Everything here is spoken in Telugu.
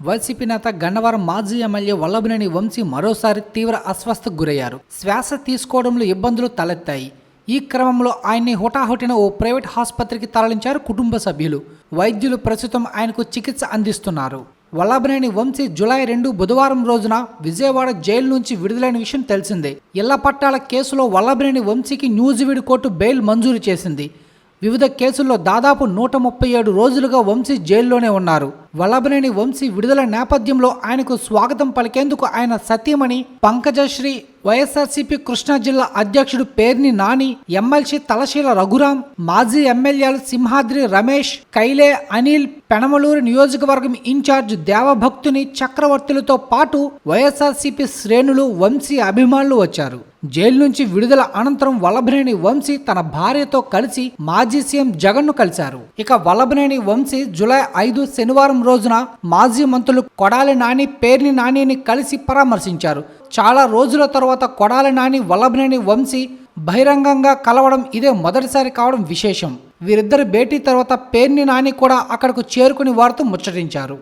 వైసీపీ నేత గన్నవరం మాజీ ఎమ్మెల్యే వల్లభనేని వంశీ మరోసారి తీవ్ర అస్వస్థకు గురయ్యారు. శ్వాస తీసుకోవడంలో ఇబ్బందులు తలెత్తాయి. ఈ క్రమంలో ఆయన్ని హుటాహుటిన ఓ ప్రైవేట్ ఆసుపత్రికి తరలించారు కుటుంబ సభ్యులు. వైద్యులు ప్రస్తుతం ఆయనకు చికిత్స అందిస్తున్నారు. వల్లభనేని వంశీ జూలై 2 బుధవారం రోజున విజయవాడ జైలు నుంచి విడుదలైన విషయం తెలిసిందే. ఇళ్ల పట్టాల కేసులో వల్లభనేని వంశీకి న్యూజివీడ్ కోర్టు బెయిల్ మంజూరు చేసింది. వివిధ కేసుల్లో దాదాపు 137 రోజులుగా వంశీ జైల్లోనే ఉన్నారు. వల్లభనేని వంశీ విడుదల నేపథ్యంలో ఆయనకు స్వాగతం పలికేందుకు ఆయన సతీమణి పంకజశ్రీ, వైఎస్ఆర్సీపీ కృష్ణా జిల్లా అధ్యక్షుడు పేర్ని నాని, ఎమ్మెల్సీ తలశీల రఘురాం, మాజీ ఎమ్మెల్యేలు సింహాద్రి రమేష్, కైలే అనిల్, పెనమలూరు నియోజకవర్గం ఇన్ఛార్జ్ దేవభక్తుని చక్రవర్తులతో పాటు వైఎస్ఆర్సీపీ శ్రేణులు, వంశీ అభిమానులు వచ్చారు. జైలు నుంచి విడుదల అనంతరం వల్లభనేని వంశీ తన భార్యతో కలిసి మాజీ సీఎం జగన్ను కలిశారు. ఇక వల్లభనేని వంశీ జూలై 5 శనివారం రోజున మాజీ మంత్రులు కొడాలి నాని, పేర్ని నానిని కలిసి పరామర్శించారు. చాలా రోజుల తర్వాత కొడాలి నాని, వల్లభనేని వంశీ బహిరంగంగా కలవడం ఇదే మొదటిసారి కావడం విశేషం. వీరిద్దరి భేటీ తర్వాత పేర్ని నాని కూడా అక్కడకు చేరుకుని వారితో ముచ్చటించారు.